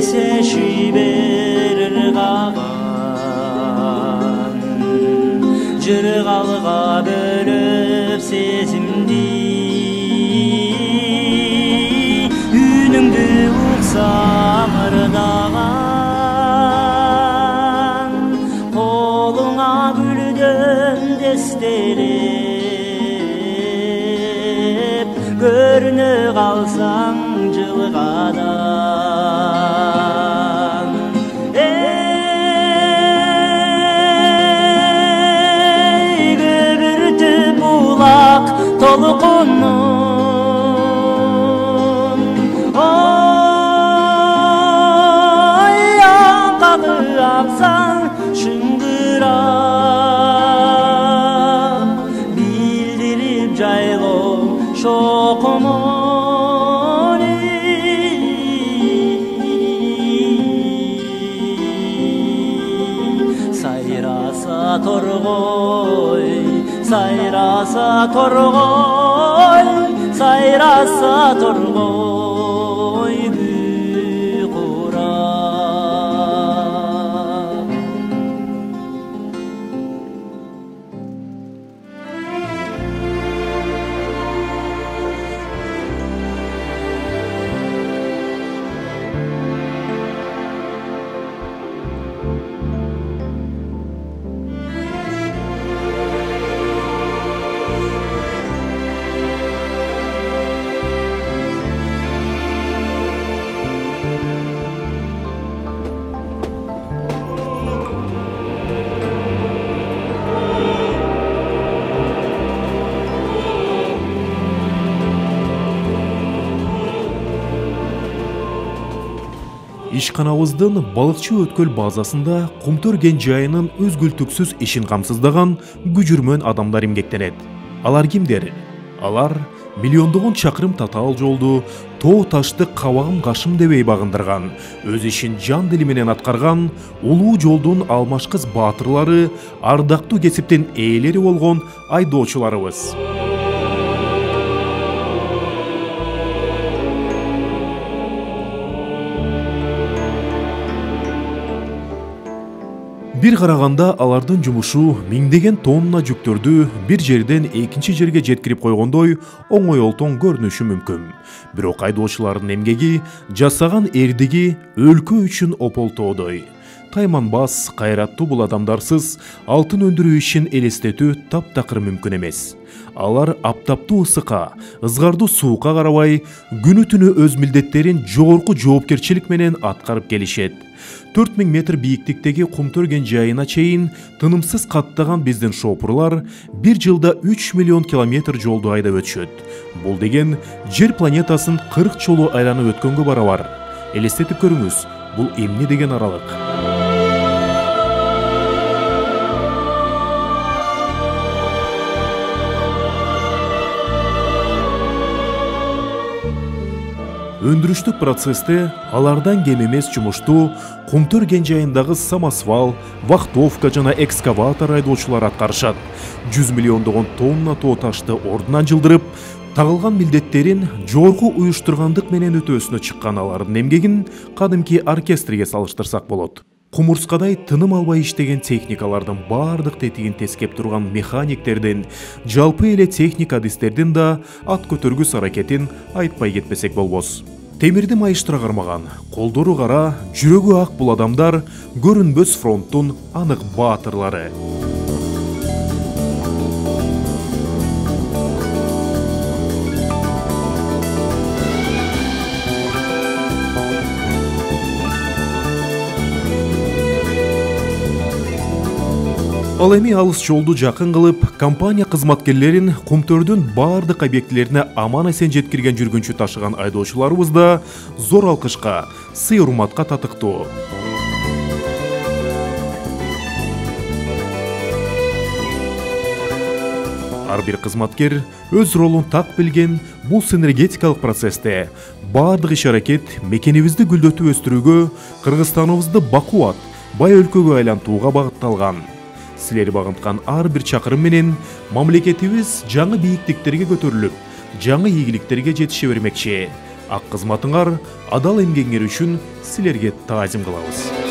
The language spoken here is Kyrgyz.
келсе шүйбер қаған, жыр қалға бөліп сезімді, үніңді ұқсам ырдаған, қолыңа гүлден дестелеп, көріне қалсаң жылғадан. Ей көбірті бұлақ толқынын, ой аңқалы ақсаң шыңғырап, білдіріп жайлау шоқымын. Сайраса торғой, сайраса торғой күй құрап. Ишканабыздын балыкчы өткөл базасында Кумтөр кен жайынын өзгүлтүксүз ишин камсыздаган күжүрмөн адамдар эмгектенет. Алар кимдер? Алар миллиондогон чакырым татаал жолду тоо ташты кабагым кашым дебей багындырган, өз ишин жан дили менен аткарган, улуу жолдун алмашкыз баатырлары, ардактуу кесиптин ээлери болгон айдоочуларыбыз. Бир караганда алардын жумушу миңдеген тонна жүктөрдү бир жерден экинчи жерге жеткирип койгондой оңойлтон көрүнүшү мүмкүн. Бирок айдоочулардын эмгеги, жасаган эрдиги өлкө үчүн ополтоодой. Тайманбас, кайраттуу бул адамдарсыз алтын өндүрүү ишин элестетүү таптакыр мүмкүн эмес. Алар аптаптуу ысыкка, ызгардуу суукка карабай, күнү түнү өз милдеттерин жогорку жоопкерчилик менен аткарып келишет. 4000 метр бийиктиктеги Кумтөр кен жайына чейин тынымсыз каттаган биздин шопурлар бир жылда 3 миллион километр жолду айдап өтүшөт. Бул деген жер планетасын 40 жолу айланып өткөнгө барабар. Элестетип көрүңүз, бул эмне деген аралык? Өндүрүштүк процессте алардан кем эмес жумушту Кумтөр кен жайындагы самосвал, вахтовка жана экскаватор айдоочулар аткарышат. 100 миллиондогон тонна тоо ташты ордунан жылдырып, тагылган милдеттерин жогорку уюштургандык менен өтөөсүнө чыккан алардын эмгегин кадимки оркестрге салыштырсак болот. Кумурскадай тыным албай иштеген техникалардын бардык тетигин тескеп турган механиктердин, жалпы эле техник адистердин да ат көтөргүс аракетин айтпай кетпесек болбос. Темирди майыштыра кармаган, колдору кара, жүрөгү ак бул адамдар көрүнбөс фронттун анык баатырлары. Ал эми алыс жолду жакын кылып, компания кызматкерлерин Кумтөрдүн бардык объектилерине аман-эсен жеткирген жүргүнчү ташыган айдоочуларыбыз да зор алкышка, сый-урматка татыктуу. Ар бир кызматкер өз ролун так билген бул синергетикалык процессте бардык иш-аракет мекенибизди гүлдөтүп өстүрүүгө, Кыргызстаныбызды бакуат, бай өлкөгө айлантууга багытталган. Силер багынткан ар бир чакырым менен мамлекетибиз жаңы бийиктиктерге көтөрүлүп, жаңы ийгиликтерге жетише бермекчи. ак кызматыңар, адал эмгегиңер үчүн силерге таазим кылабыз.